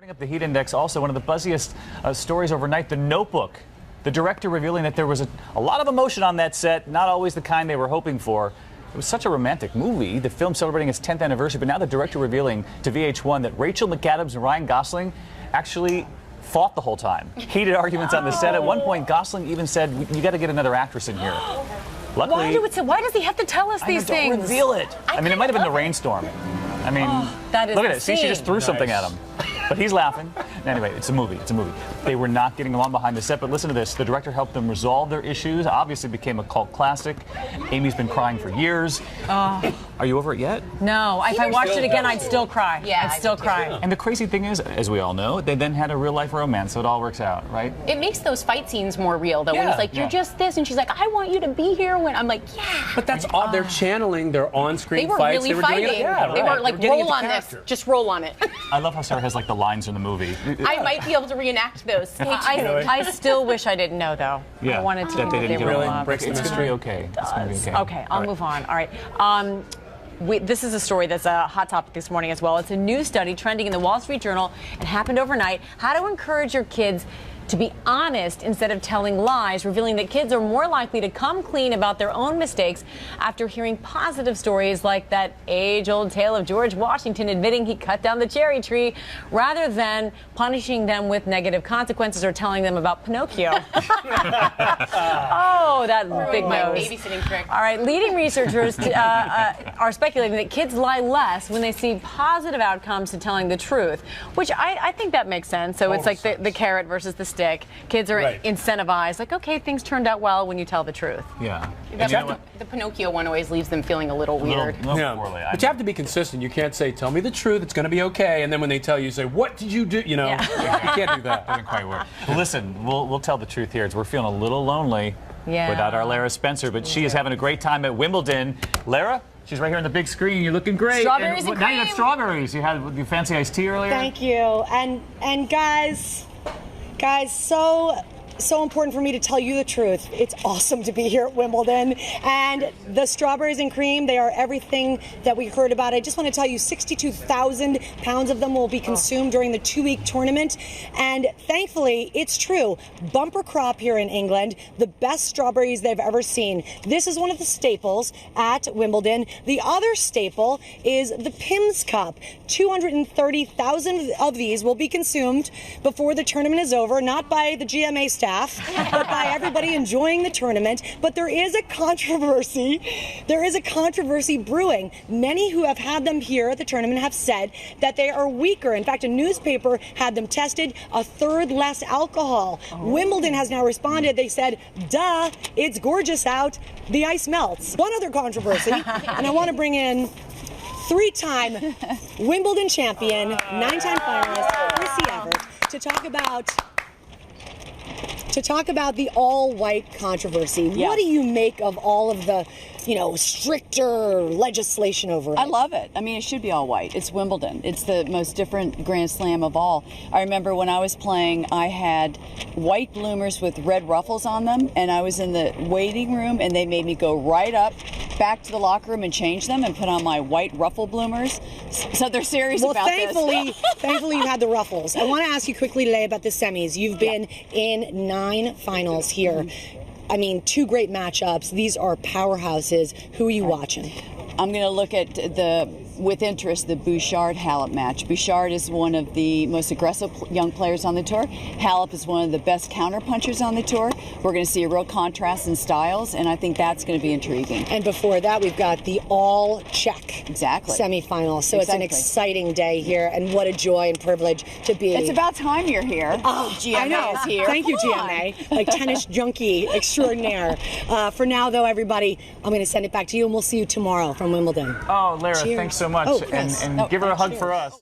Putting up the heat index, also one of the buzziest stories overnight, The Notebook. The director revealing that there was a lot of emotion on that set, not always the kind they were hoping for. It was such a romantic movie, the film celebrating its 10th anniversary, but now the director revealing to VH1 that Rachel McAdams and Ryan Gosling actually fought the whole time. Heated arguments on the set. At one point, Gosling even said, "You got to get another actress in here." Luckily, why does he have to tell us these things? Don't reveal it. I mean, it might have been the rainstorm. I mean, that is look at it. See, she just threw something at him. But he's laughing. Anyway, it's a movie. It's a movie. They were not getting along behind the set, but listen to this. The director helped them resolve their issues. Obviously became a cult classic. Amy's been crying for years. Are you over it yet? No. If I watched it again, I'd still cry. Yeah, I'd still cry. And the crazy thing is, as we all know, they then had a real-life romance, so it all works out, right? It makes those fight scenes more real, though. When he's like, "You're just this," and she's like, "I want you to be here." When I'm like, "Yeah." But that's all. They're channeling their on-screen fights. They were really fighting. They were like, "Roll on this. Just roll on it." I love how Sarah has like the lines in the movie. I might be able to reenact those. I still wish I didn't know, though. Yeah, I wanted to that they didn't get along. Breaks the It's going to be okay. It's going to be okay. Okay, I'll move on. All right. This is a story that's a hot topic this morning as well. It's a new study trending in the Wall Street Journal. It happened overnight. How to encourage your kids to be honest instead of telling lies, revealing that kids are more likely to come clean about their own mistakes after hearing positive stories like that age-old tale of George Washington admitting he cut down the cherry tree, rather than punishing them with negative consequences or telling them about Pinocchio. Oh, that big nose. Babysitting trick. All right, leading researchers are speculating that kids lie less when they see positive outcomes to telling the truth, which I think that makes sense. So it's like the carrot versus the stick. Kids are incentivized, like, okay, things turned out well when you tell the truth. Yeah. The Pinocchio one always leaves them feeling a little weird. Poorly. But you have to be consistent. You can't say, "Tell me the truth, it's going to be okay," and then when they tell you, say, "What did you do?" You know, you can't do that. Doesn't quite work. Listen, we'll tell the truth here. We're feeling a little lonely without our Lara Spencer, but she is having a great time at Wimbledon. Lara? She's right here on the big screen. You're looking great. Strawberries and now you got strawberries. You had your fancy iced tea earlier. Thank you. And guys, so important for me to tell you the truth. It's awesome to be here at Wimbledon. And the strawberries and cream, they are everything that we heard about. I just want to tell you 62,000 pounds of them will be consumed during the 2-week tournament. And thankfully, it's true. Bumper crop here in England, the best strawberries they've ever seen. This is one of the staples at Wimbledon. The other staple is the Pimm's Cup. 230,000 of these will be consumed before the tournament is over, not by the GMA staff, but by everybody enjoying the tournament. But there is a controversy. There is a controversy brewing. Many who have had them here at the tournament have said that they are weaker. In fact, a newspaper had them tested, a third less alcohol. Wimbledon has now responded. They said, "Duh, it's gorgeous out. The ice melts." One other controversy, and I want to bring in 3-time Wimbledon champion, 9-time finalist, Chrissy Evert, to talk about the all-white controversy. What do you make of all of the, stricter legislation over it? I love it. I mean, it should be all white. It's Wimbledon. It's the most different Grand Slam of all. I remember when I was playing, I had white bloomers with red ruffles on them, and I was in the waiting room, and they made me go right up, back to the locker room and change them and put on my white ruffle bloomers. So they're serious about this. Thankfully you had the ruffles. I want to ask you quickly today about the semis. You've been in 9 finals here. I mean, 2 great matchups. These are powerhouses. Who are you watching? I'm going to look at with interest, the Bouchard-Halep match. Bouchard is one of the most aggressive young players on the tour. Halep is one of the best counterpunchers on the tour. We're going to see a real contrast in styles, and I think that's going to be intriguing. And before that, we've got the all-Czech semifinal. So it's an exciting day here, and what a joy and privilege to be. It's about time you're here. GMA I know. is here. Thank you, GMA. Like tennis junkie extraordinaire. For now, though, everybody, I'm going to send it back to you, and we'll see you tomorrow from Wimbledon. Oh, Lara, Cheers. thanks so much. And give her a hug for us.